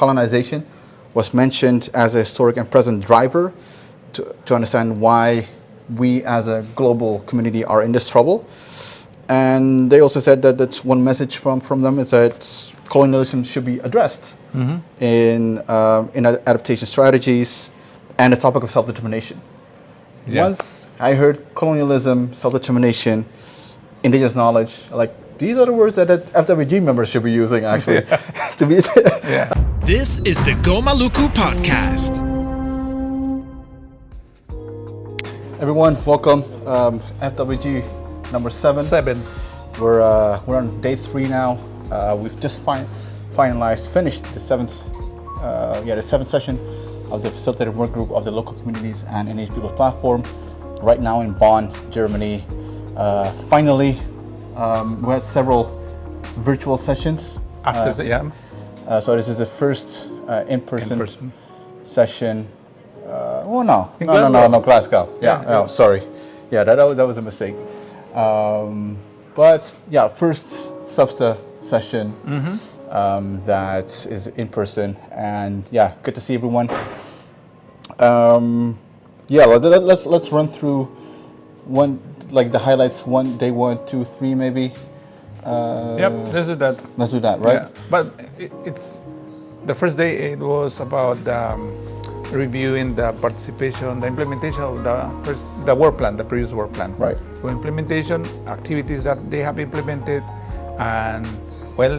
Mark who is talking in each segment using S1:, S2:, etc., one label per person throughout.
S1: decolonization was mentioned as a historic and present driver to understand why we as a global community are in this trouble. And they also said that that's one message from them is that colonialism should be addressed in adaptation strategies and the topic of self-determination. Yeah. Once I heard colonialism, self-determination, indigenous knowledge, like these are the words that FWG members should be using actually.
S2: Yeah. This is the Go Maluku podcast.
S1: Everyone, welcome. FWG number 7. We're on day 3 now. We've just finished the seventh session of the facilitated work group of the local communities and engaged people platform. Right now in Bonn, Germany. Finally, we had several virtual sessions. So this is the first in-person session. No, Glasgow. Sorry. Yeah, that was a mistake. But yeah, first SUBSTA session that is in person, and yeah, good to see everyone. Let's run through the highlights. Day 1, 2, 3, maybe.
S3: Let's do that.
S1: Let's do that, right?
S3: Yeah. But it's the first day. It was about reviewing the participation, the implementation of the work plan, the previous work plan.
S1: Right.
S3: So implementation activities that they have implemented, and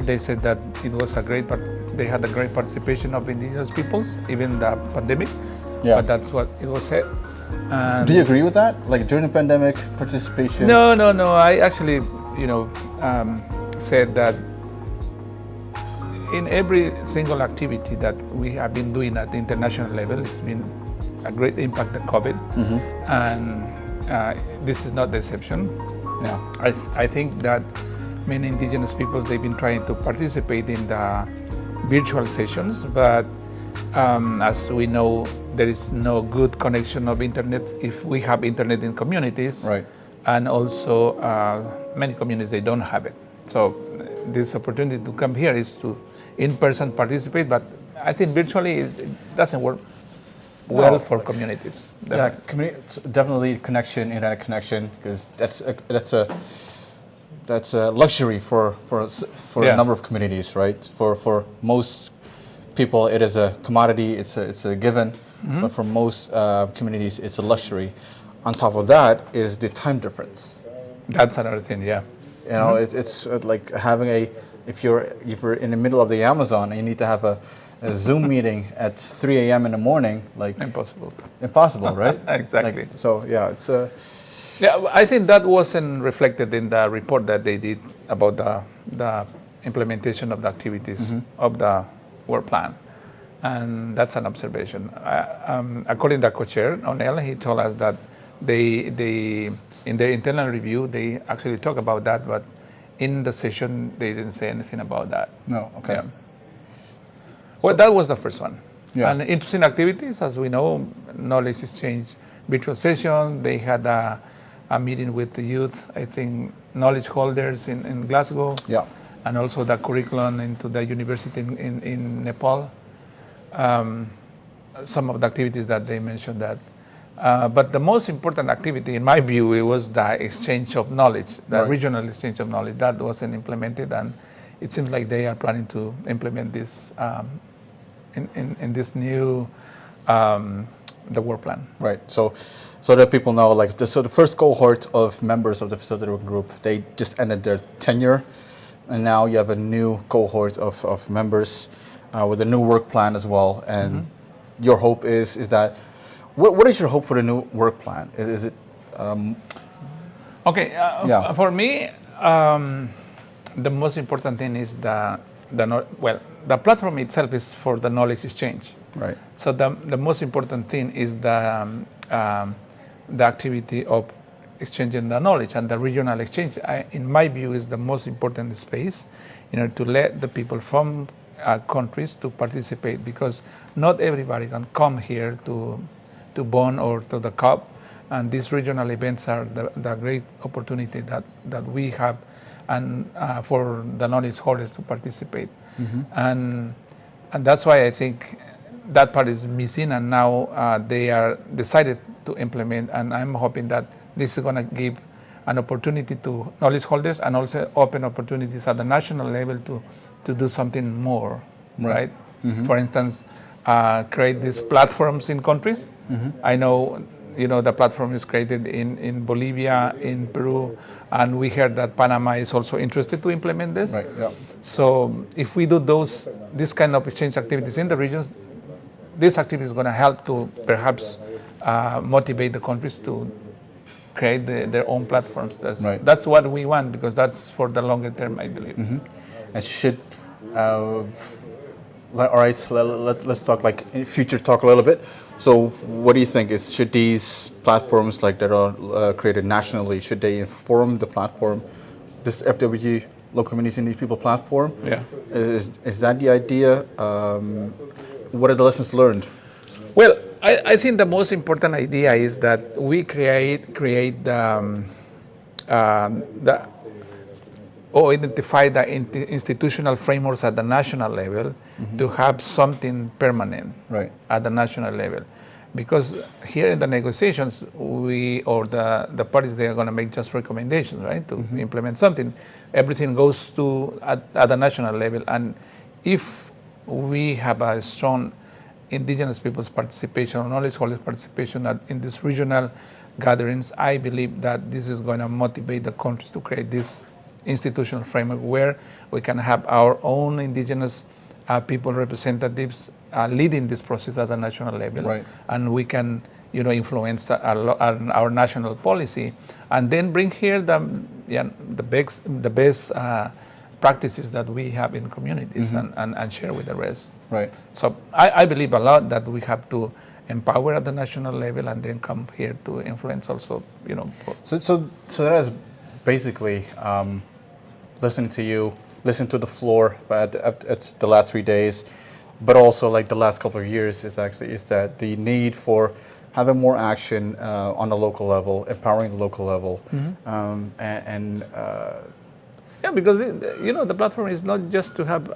S3: they said that it was they had a great participation of indigenous peoples, even the pandemic.
S1: Yeah.
S3: But that's what it was said. And
S1: do you agree with that? Like during the pandemic, participation?
S3: No. I actually, said that in every single activity that we have been doing at the international level, it's been a great impact of COVID, and this is not the exception.
S1: Yeah.
S3: I think that many indigenous peoples, they've been trying to participate in the virtual sessions, but as we know, there is no good connection of internet if we have internet in communities.
S1: Right.
S3: And also many communities, they don't have it. So this opportunity to come here is to in-person participate, but I think virtually it doesn't work well for communities.
S1: Definitely. Yeah, definitely connection, internet connection, because that's a luxury for a number of communities, right? For most people, it is a commodity, it's a given, but for most communities, it's a luxury. On top of that is the time difference.
S3: That's another thing, yeah.
S1: It's like having if you're in the middle of the Amazon and you need to have a Zoom meeting at 3 a.m. in the morning, like impossible, right?
S3: Exactly.
S1: It's
S3: I think that wasn't reflected in the report that they did about the implementation of the activities of the work plan, and that's an observation. According to the co-chair Ohorella, he told us that they in their internal review they actually talk about that, but in the session they didn't say anything about that.
S1: No, okay.
S3: Yeah. Well, that was the first one.
S1: Yeah.
S3: And interesting activities, as we know, knowledge exchange, virtual session. They had a meeting with the youth, I think, knowledge holders in Glasgow.
S1: Yeah.
S3: And also the curriculum into the university in Nepal. Some of the activities that they mentioned that. But the most important activity, in my view, it was the exchange of knowledge, the regional exchange of knowledge. That wasn't implemented, and it seems like they are planning to implement this in this new the work plan.
S1: Right. So that people know, the first cohort of members of the facilitator group, they just ended their tenure, and now you have a new cohort of members with a new work plan as well. And your hope is that. What is your hope for the new work plan? Is it?
S3: For me, the most important thing is the platform itself is for the knowledge exchange.
S1: Right.
S3: So the most important thing is the activity of exchanging the knowledge, and the regional exchange, in my view, is the most important space, to let the people from countries to participate, because not everybody can come here to Bonn or to the COP, and these regional events are the great opportunity that we have, and for the knowledge holders to participate. And And that's why I think that part is missing, and now they are decided to implement, and I'm hoping that this is going to give an opportunity to knowledge holders and also open opportunities at the national level to do something more, right? For instance, create these platforms in countries. I know, the platform is created in Bolivia, in Peru, and we heard that Panama is also interested to implement this.
S1: Right, yeah.
S3: So if we do this kind of exchange activities in the regions, this activity is going to help to perhaps motivate the countries to create their own platforms. That's what we want, because that's for the longer term, I believe.
S1: And should, all right, let's talk future talk a little bit. So what do you think should these platforms that are created nationally, should they inform the platform, this FWG Local Communities and Indigenous People platform?
S3: Yeah.
S1: Is that the idea? What are the lessons learned?
S3: Well, I think the most important idea is that we create or identify the institutional frameworks at the national level to have something permanent at the national level. Because here in the negotiations, the parties, they are going to make just recommendations, right, to implement something. Everything goes at the national level. And if we have a strong indigenous people's participation or knowledge holders participation in these regional gatherings, I believe that this is going to motivate the countries to create this institutional framework where we can have our own indigenous people representatives leading this process at the national level, and we can influence our national policy, and then bring here the best practices that we have in communities and share with the rest. So I believe a lot that we have to empower at the national level and then come here to influence also.
S1: So that is basically listening to you, listening to the floor at the last 3 days, but also the last couple of years is that the need for having more action on the local level, empowering the local level,
S3: yeah, because the platform is not just to have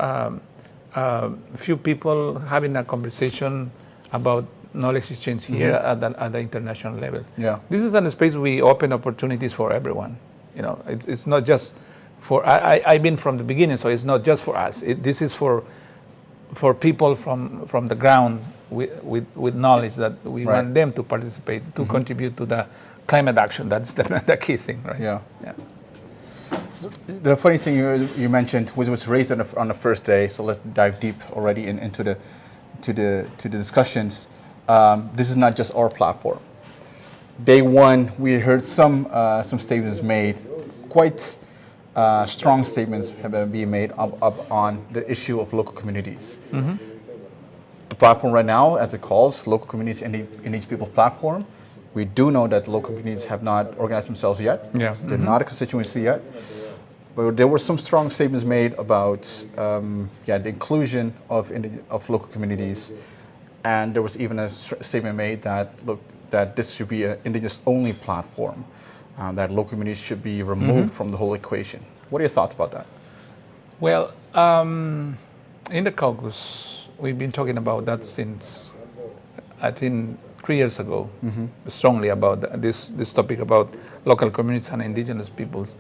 S3: a few people having a conversation about knowledge exchange here at the international level.
S1: Yeah,
S3: this is a space we open opportunities for everyone. It's not just for I've been from the beginning, so it's not just for us. This is for people from the ground with knowledge that we want them to participate, to contribute to the climate action. That's the key thing, right?
S1: Yeah. The funny thing you mentioned was raised on the first day, so let's dive deep already into the discussions. This is not just our platform. Day one, we heard some statements made, quite strong statements have been being made up on the issue of local communities. The platform right now, as it calls, Local Communities and Indigenous People Platform, we do know that local communities have not organized themselves yet. They're not a constituency yet. But there were some strong statements made about the inclusion of local communities, and there was even a statement made that this should be an indigenous-only platform, that local communities should be removed from the whole equation. What are your thoughts about that?
S3: Well, in the caucus, we've been talking about that since, I think, 3 years ago, strongly about this topic about local communities and indigenous peoples.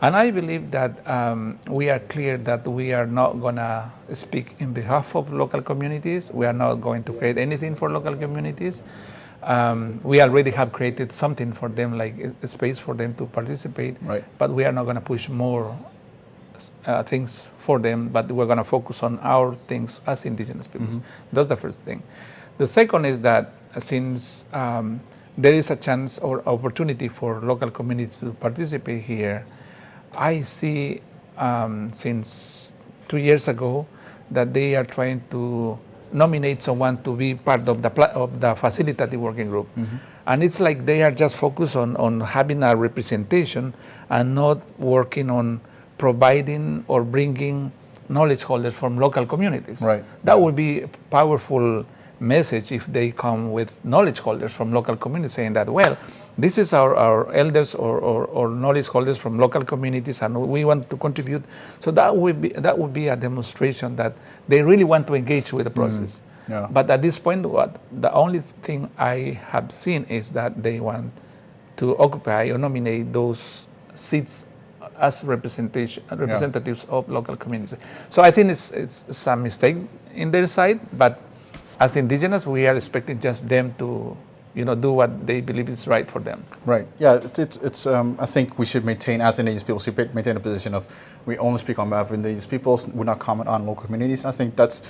S3: And I believe that we are clear that we are not going to speak in behalf of local communities. We are not going to create anything for local communities. We already have created something for them, like a space for them to participate, but we are not going to push more things for them, but we're going to focus on our things as indigenous people. That's the first thing. The second is that since there is a chance or opportunity for local communities to participate here, I see since 2 years ago that they are trying to nominate someone to be part of the facilitative working group. And it's like they are just focused on having a representation and not working on providing or bringing knowledge holders from local communities. That would be a powerful message if they come with knowledge holders from local communities saying that, well, this is our elders or knowledge holders from local communities, and we want to contribute. So that would be a demonstration that they really want to engage with the process.
S1: Yeah.
S3: But at this point, the only thing I have seen is that they want to occupy or nominate those seats as representatives of local communities. So I think it's some mistake in their side, but as indigenous, we are expecting just them to, do what they believe is right for them.
S1: Right. Yeah. It's. I think we should maintain, as indigenous people, maintain a position of we only speak on behalf of indigenous peoples. We're not comment on local communities. I think that's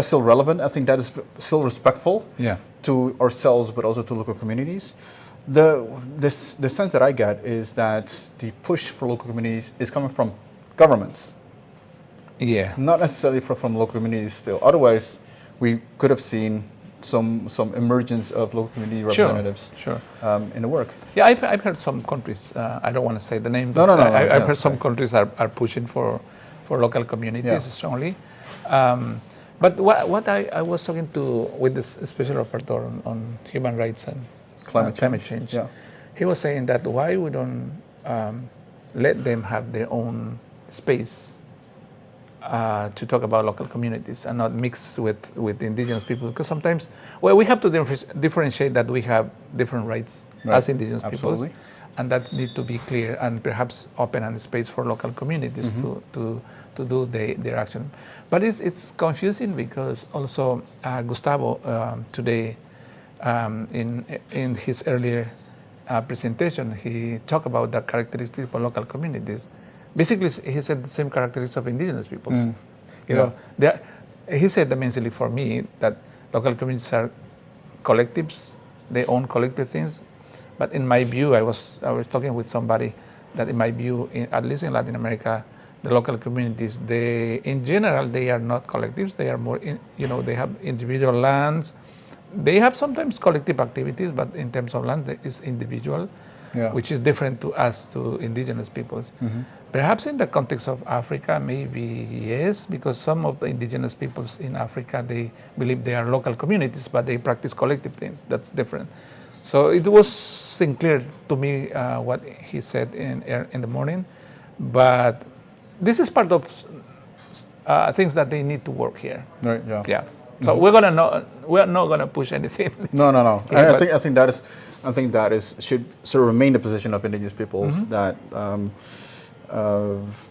S1: still relevant. I think that is still respectful.
S3: Yeah.
S1: To ourselves, but also to local communities. The sense that I get is that the push for local communities is coming from governments.
S3: Yeah.
S1: Not necessarily from local communities still. Otherwise, we could have seen some emergence of local community representatives.
S3: Sure.
S1: In the work.
S3: Yeah, I've heard some countries. I don't want to say the name.
S1: No.
S3: I've heard some countries are pushing for local communities strongly. But what I was talking to with this special rapporteur on human rights and climate change.
S1: Yeah.
S3: He was saying that why we don't let them have their own space to talk about local communities and not mix with indigenous people, because sometimes we have to differentiate that we have different rights as indigenous peoples, and that need to be clear and perhaps open a space for local communities to do their action. But it's confusing because also Gustavo today in his earlier presentation, he talked about the characteristics of local communities. Basically, he said the same characteristics of indigenous peoples. He said immensely for me that local communities are collectives; they own collective things. But in my view, I was talking with somebody that in my view, at least in Latin America, the local communities, in general, they are not collectives. They are more, they have individual lands. They have sometimes collective activities, but in terms of land, it's individual, which is different to us, to indigenous peoples. Perhaps in the context of Africa, maybe yes, because some of the indigenous peoples in Africa, they believe they are local communities, but they practice collective things. That's different. So it was unclear to me what he said in the morning, but this is part of things that they need to work here.
S1: Right. Yeah.
S3: So we're not gonna push anything.
S1: No. I think that is should sort of remain the position of indigenous peoples that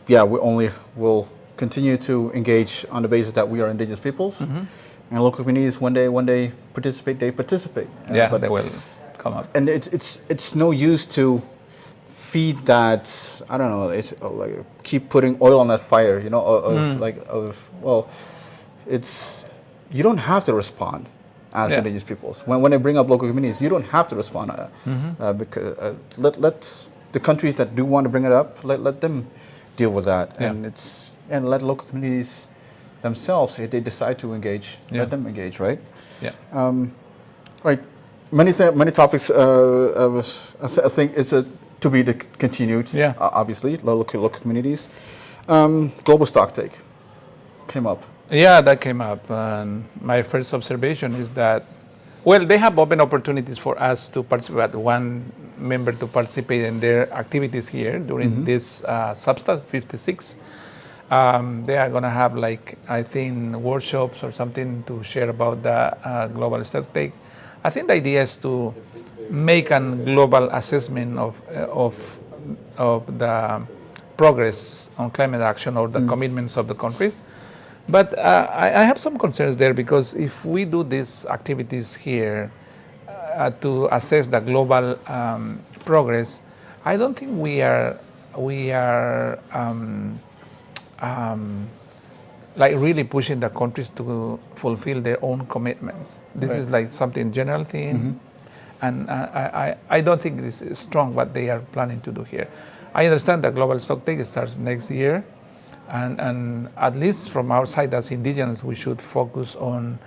S1: we only will continue to engage on the basis that we are indigenous peoples, and local communities when they participate, they participate.
S3: But they will come up.
S1: And it's no use to feed that, I don't know, it's like keep putting oil on that fire, you don't have to respond as indigenous peoples. When they bring up local communities, you don't have to respond to that. Because let the countries that do want to bring it up, let them deal with that. And let local communities themselves, if they decide to engage, let them engage, right?
S3: Yeah.
S1: Right. Many topics. I think it's to be continued. Obviously, local communities. Global stocktake came up.
S3: Yeah, that came up. And my first observation is that, they have open opportunities for us to participate, one member to participate in their activities here during this Substack 56. They are going to have, I think, workshops or something to share about the global stocktake. I think the idea is to make a global assessment of the progress on climate action or the commitments of the countries. But I have some concerns there, because if we do these activities here to assess the global progress, I don't think we are really pushing the countries to fulfill their own commitments. This is something general thing, and I don't think this is strong what they are planning to do here. I understand that global stocktake starts next year. And at least from our side as indigenous, we should focus on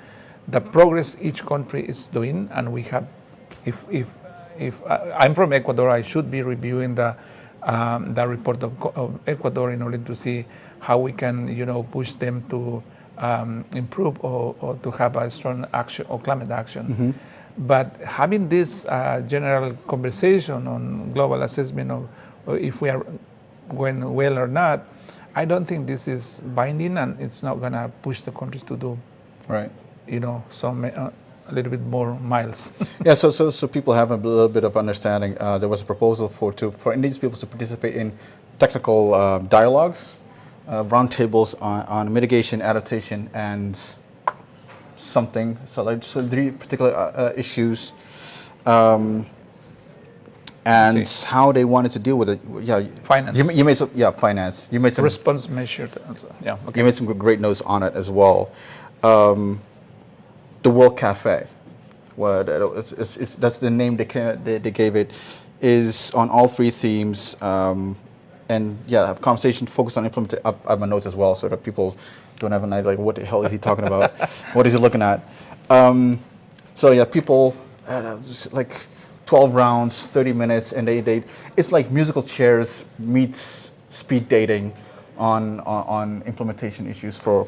S3: the progress each country is doing. And we have, if I'm from Ecuador, I should be reviewing the report of Ecuador in order to see how we can, push them to improve or to have a strong action or climate action. But having this general conversation on global assessment of if we are going well or not, I don't think this is binding, and it's not going to push the countries to do,
S1: right,
S3: some a little bit more miles.
S1: Yeah, so people have a little bit of understanding. There was a proposal for indigenous peoples to participate in technical dialogues, roundtables on mitigation, adaptation, and something. So 3 particular issues, and how they wanted to deal with it. Yeah,
S3: Finance.
S1: You made some. Yeah, finance. You made some
S3: response measure. Also. Yeah. Okay.
S1: You made some great notes on it as well. The World Cafe, that's the name they gave it, is on all 3 themes, and have conversation focused on implementation. I have my notes as well, so that people don't have an idea like what the hell is he talking about, what is he looking at. People just like 12 rounds, 30 minutes, and they it's like musical chairs meets speed dating on implementation issues for.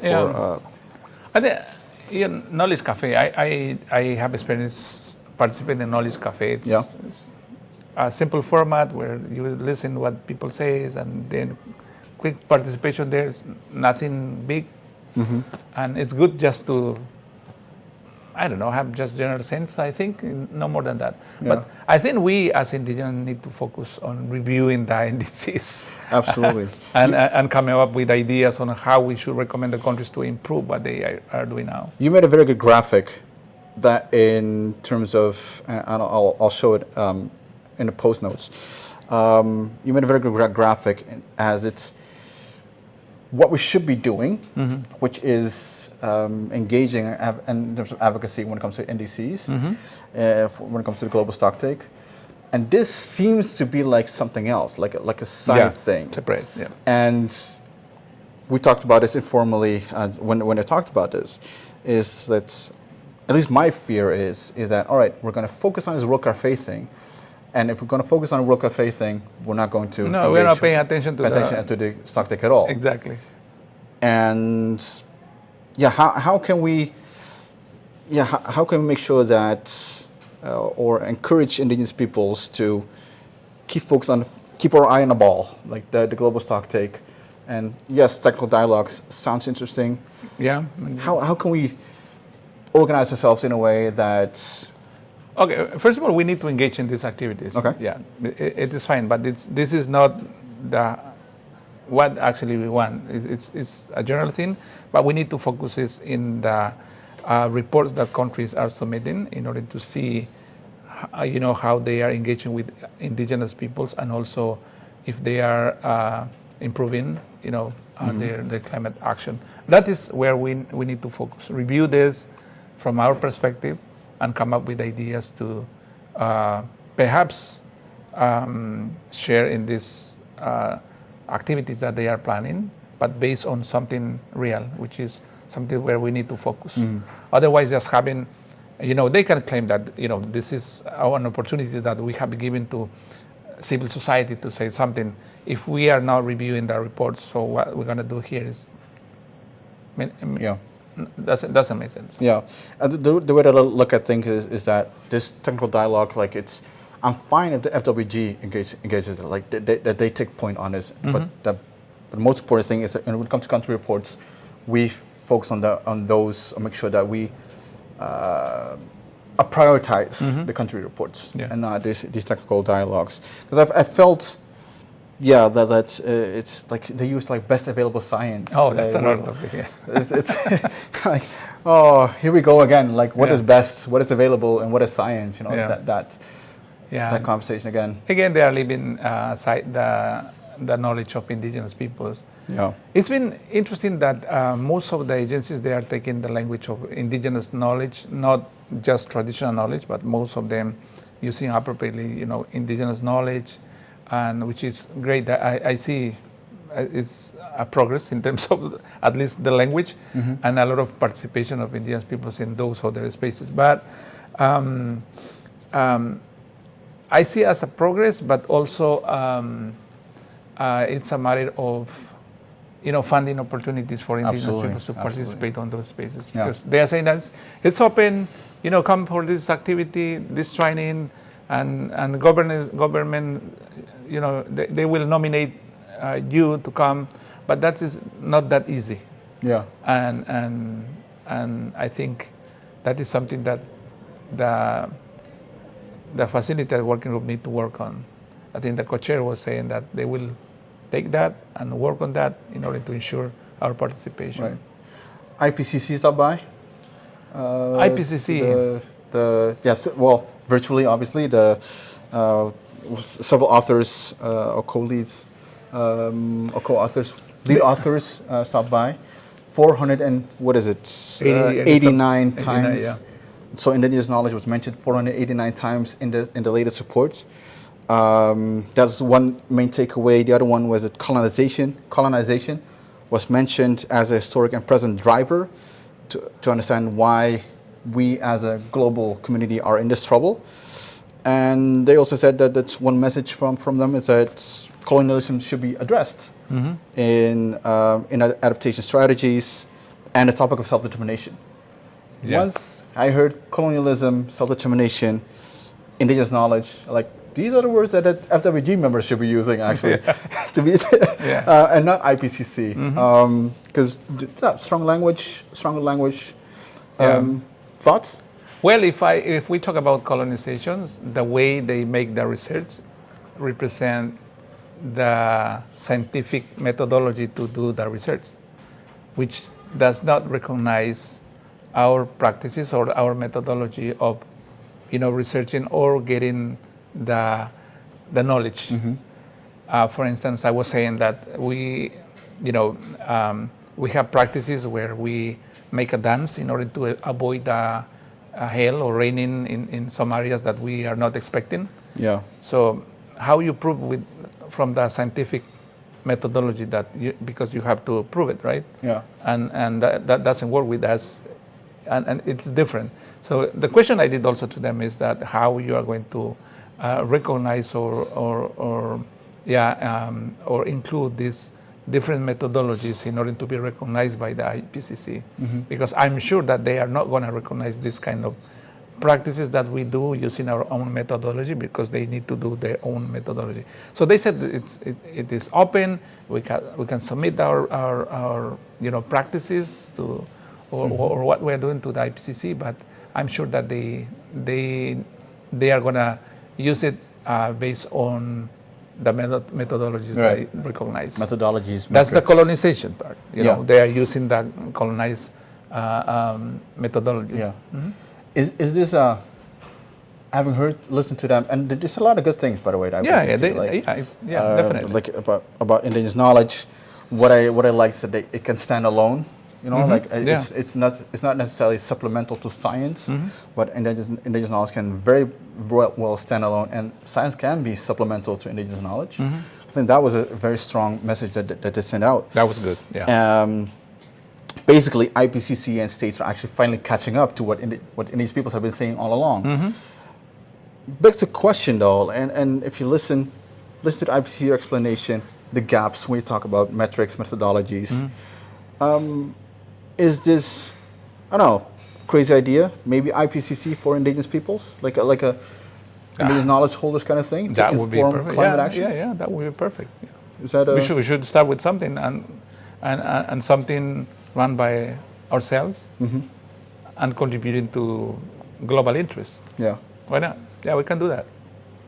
S3: I think. Knowledge Cafe. I have experience participating in Knowledge Cafe. It's a simple format where you listen to what people say, and then quick participation. There's nothing big, and it's good just to, have just general sense. I think no more than that. Yeah. But I think we as indigenous need to focus on reviewing the indices.
S1: Absolutely.
S3: and coming up with ideas on how we should recommend the countries to improve what they are doing now.
S1: You made a very good graphic that in terms of, and I'll show it in the post notes. You made a very good graphic as it's what we should be doing, which is engaging in terms of advocacy when it comes to NDCs, when it comes to the global stocktake. And this seems to be like something else, like a side thing.
S3: Separate, yeah.
S1: And we talked about this informally when I talked about this, is that at least my fear is that, all right, we're going to focus on this World Cafe thing. And if we're going to focus on the World Cafe thing, we're not going to
S3: we're not paying attention to
S1: the stocktake at all.
S3: Exactly.
S1: And how can we make sure that or encourage indigenous peoples to keep our eye on the ball, like the global stocktake, and yes, technical dialogues sounds interesting.
S3: Yeah.
S1: How can we organize ourselves in a way that?
S3: Okay, first of all, we need to engage in these activities.
S1: Okay.
S3: Yeah, it is fine, but this is not what actually we want. It's a general thing, but we need to focus this in the reports that countries are submitting in order to see, how they are engaging with indigenous peoples, and also if they are improving, their climate action. That is where we need to focus. Review this from our perspective and come up with ideas to perhaps share in these activities that they are planning, but based on something real, which is something where we need to focus. Otherwise, just having, they can claim that, this is an opportunity that we have been given to civil society to say something. If we are not reviewing the reports, so what we're going to do here is, doesn't make sense.
S1: Yeah, the way that I look at things is that this technical dialogue, like I'm fine if the FWG engages, like that they take point on this, but the most important thing is that when it comes to country reports, we focus on those, or make sure that we prioritize the country reports and not these technical dialogues. Because I felt, that it's like they use like best available science.
S3: Oh, that's another topic. Yeah.
S1: It's like, oh, here we go again. Like, what is best? What is available? And what is science? That conversation again.
S3: Again, they are leaving aside the knowledge of indigenous peoples.
S1: Yeah.
S3: It's been interesting that most of the agencies, they are taking the language of indigenous knowledge, not just traditional knowledge, but most of them using appropriately, indigenous knowledge, and which is great. I see it's a progress in terms of at least the language and a lot of participation of indigenous peoples in those other spaces. But I see as a progress, but also it's a matter of funding opportunities for indigenous people to participate on those spaces, because they are saying that it's open, come for this activity, this training, and government, they will nominate you to come, but that is not that easy.
S1: Yeah.
S3: And I think that is something that the facilitator working group need to work on. I think the co-chair was saying that they will take that and work on that in order to ensure our participation.
S1: Right. IPCC stopped by.
S3: IPCC.
S1: Yes. Well, virtually, obviously, the several authors or co-leads or co-authors, lead authors stopped by. 400 and what is it? 89 times.
S3: Yeah.
S1: So indigenous knowledge was mentioned 489 times in the latest reports. That's one main takeaway. The other one was that colonization was mentioned as a historic and present driver to understand why we as a global community are in this trouble. And they also said that that's one message from them is that colonialism should be addressed in adaptation strategies and the topic of self-determination.
S3: Yeah.
S1: Once I heard colonialism, self-determination, indigenous knowledge, like these are the words that FWG members should be using actually, to be and not IPCC, because stronger language. Thoughts?
S3: Well, if we talk about colonizations, the way they make the research represent the scientific methodology to do the research, which does not recognize our practices or our methodology of, researching or getting the knowledge. For instance, I was saying that we have practices where we make a dance in order to avoid hail or raining in some areas that we are not expecting.
S1: Yeah.
S3: So how you prove from the scientific methodology because you have to prove it, right?
S1: Yeah.
S3: And that doesn't work with us, and it's different. So the question I did also to them is that how you are going to recognize or include these different methodologies in order to be recognized by the IPCC, because I'm sure that they are not going to recognize this kind of practices that we do using our own methodology, because they need to do their own methodology. So they said it is open. We can submit our practices to or what we're doing to the IPCC, but I'm sure that they are going to use it based on the methodologies that I recognize.
S1: Methodologies.
S3: That's the colonization part. They are using the colonized methodologies.
S1: Yeah. Is this having listened to them, and there's a lot of good things, by the way. That
S3: definitely.
S1: Like about indigenous knowledge, what I like is that it can stand alone. It's not necessarily supplemental to science, but indigenous knowledge can very well stand alone, and science can be supplemental to indigenous knowledge. I think that was a very strong message that they sent out.
S3: That was good. Yeah.
S1: Basically, IPCC and states are actually finally catching up to what indigenous peoples have been saying all along. Begs the question, though, and if you listen to the IPCC explanation, the gaps when we talk about metrics, methodologies. Is this, I don't know, crazy idea? Maybe IPCC for indigenous peoples, like a indigenous knowledge holders kind of thing.
S3: That would be perfect.
S1: Climate action?
S3: Yeah, that would be perfect. Yeah.
S1: Is that
S3: we should start with something and something run by ourselves and contributing to global interest.
S1: Yeah.
S3: Why not? Yeah, we can do that.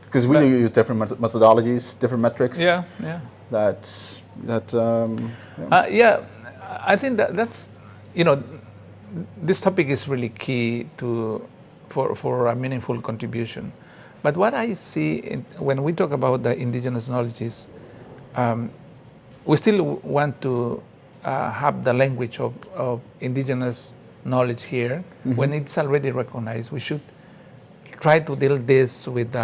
S1: Because we use different methodologies, different metrics.
S3: Yeah. I think that's this topic is really key for a meaningful contribution. But what I see when we talk about the indigenous knowledge is we still want to have the language of indigenous knowledge here. When it's already recognized, we should try to deal this with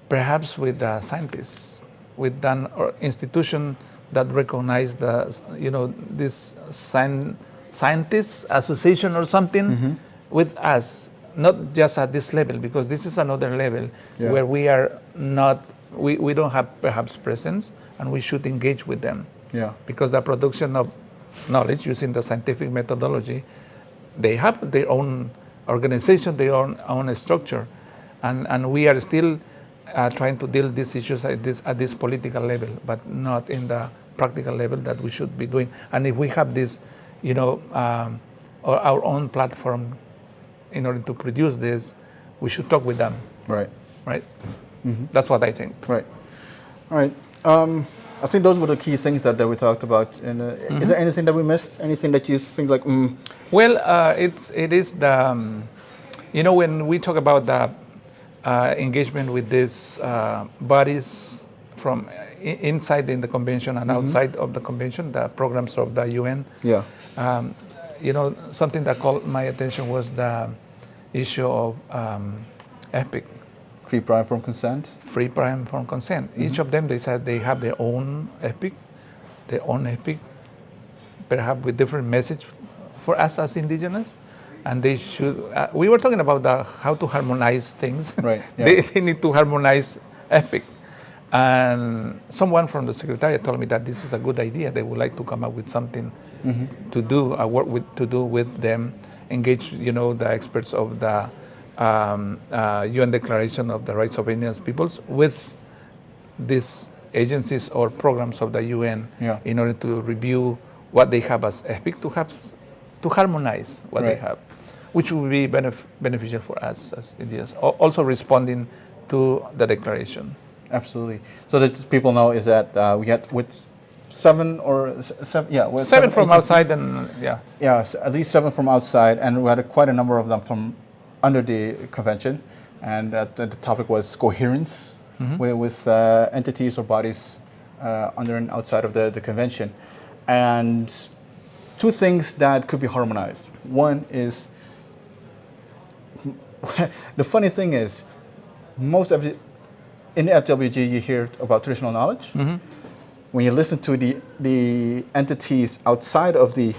S3: perhaps with the scientists, with an institution that recognize this scientists association or something with us, not just at this level, because this is another level where we are not, we don't have perhaps presence, and we should engage with them.
S1: Yeah.
S3: Because the production of knowledge using the scientific methodology, they have their own organization, their own structure, and we are still trying to deal these issues at this political level, but not in the practical level that we should be doing. And if we have this, our own platform in order to produce this, we should talk with them.
S1: Right.
S3: Right. Mm-hmm. That's what I think.
S1: Right. All right. I think those were the key things that we talked about. And is there anything that we missed? Anything that you think like?
S3: Well, it is the when we talk about the engagement with these bodies from inside in the convention and outside of the convention, the programs of the UN.
S1: Yeah.
S3: Something that caught my attention was the issue of EPIC.
S1: Free, prior, informed consent.
S3: Free, prior, informed consent. Each of them, they said they have their own EPIC, perhaps with different message for us as indigenous. And they should, we were talking about how to harmonize things.
S1: Right. Yeah.
S3: They need to harmonize EPIC. And someone from the Secretariat told me that this is a good idea. They would like to come up with something to do, to do with them, engage, the experts of the UN Declaration of the Rights of Indigenous Peoples with these agencies or programs of the UN in order to review what they have as EPIC, to harmonize what they have, which will be beneficial for us as Indians, also responding to the declaration.
S1: Absolutely. So that people know is that we had with seven
S3: from outside and
S1: at least 7 from outside, and we had quite a number of them from under the convention, and the topic was coherence with entities or bodies under and outside of the convention, and 2 things that could be harmonized. One is the funny thing is most of it in the FWG you hear about traditional knowledge. When you listen to the entities outside of the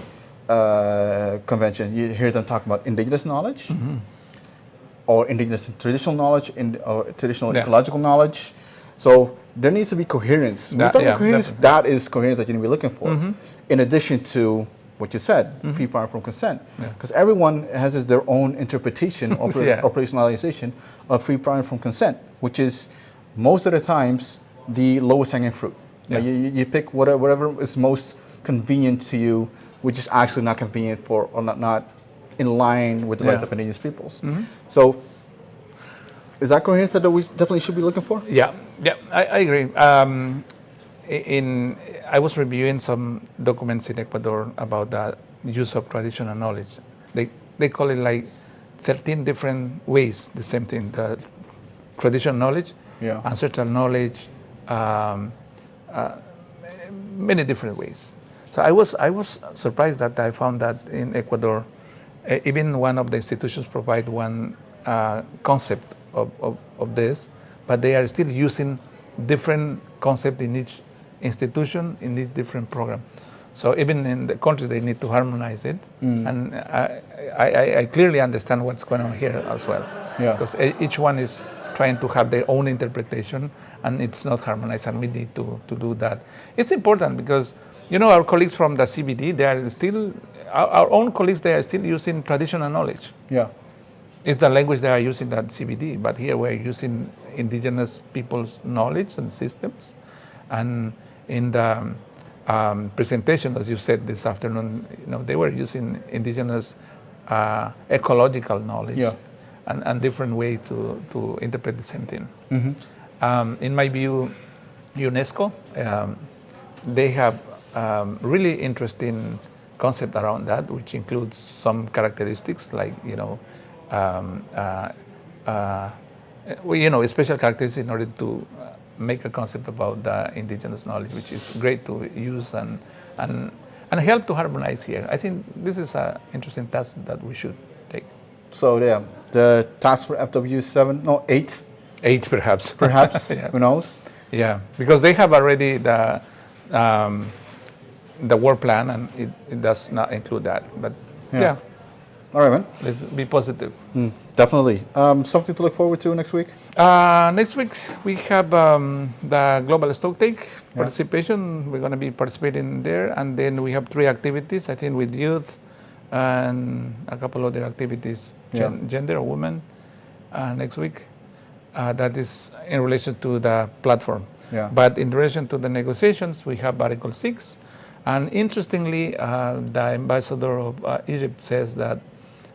S1: convention, you hear them talk about indigenous knowledge, or indigenous and traditional knowledge, or traditional ecological knowledge. So there needs to be coherence. When we talk about coherence, that is coherence that you need to be looking for. In addition to what you said, free, prior, informed consent, because everyone has their own interpretation or operationalization of free, prior, informed consent, which is most of the times the lowest hanging fruit. Like you pick whatever is most convenient to you, which is actually not convenient for or not in line with the rights of indigenous peoples. So is that coherence that we definitely should be looking for?
S3: I agree. I was reviewing some documents in Ecuador about the use of traditional knowledge. They call it like 13 different ways, the same thing, the traditional knowledge, ancestral knowledge, many different ways. So I was surprised that I found that in Ecuador, even one of the institutions provide one concept of this, but they are still using different concept in each institution, in each different program. So even in the country, they need to harmonize it. And I clearly understand what's going on here as well. Because each one is trying to have their own interpretation, and it's not harmonized, and we need to do that. It's important because, our colleagues from the CBD, they are still, our own colleagues, they are still using traditional knowledge. It's the language they are using at CBD, but here we're using indigenous people's knowledge and systems. And in the presentation, as you said this afternoon, they were using indigenous ecological knowledge and different way to interpret the same thing. In my view, UNESCO, they have really interesting concept around that, which includes some characteristics like, special characteristics in order to make a concept about the indigenous knowledge, which is great to use and help to harmonize here. I think this is an interesting task that we should take.
S1: So the task for FWG7, no, 8.
S3: 8 perhaps.
S1: Perhaps, who knows?
S3: Yeah, because they have already the work plan, and it does not include that. But
S1: all right, man.
S3: Let's be positive.
S1: Definitely. Something to look forward to next week?
S3: Next week we have the global stocktake participation. We're going to be participating there, and then we have 3 activities, I think, with youth, and a couple other activities, gender or women, next week. That is in relation to the platform.
S1: Yeah.
S3: But in relation to the negotiations, we have Article 6. And interestingly, the ambassador of Egypt says that,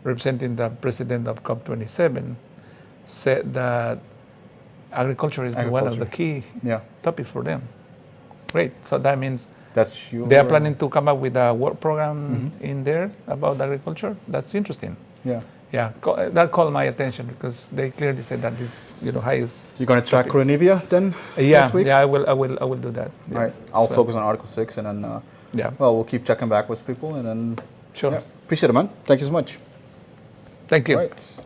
S3: representing the president of COP27, said that agriculture is one of the key topics for them. Great. So that means they are planning to come up with a work program in there about agriculture. That's interesting.
S1: Yeah.
S3: Yeah, that called my attention because they clearly said that this, highest.
S1: You're going to track Coronivia then?
S3: Yeah,
S1: next week?
S3: I will do that. Yeah.
S1: All right. I'll focus on Article 6 and then. Well, we'll keep checking back with people and then.
S3: Sure.
S1: Appreciate it, man. Thank you so much.
S3: Thank you.
S1: Right.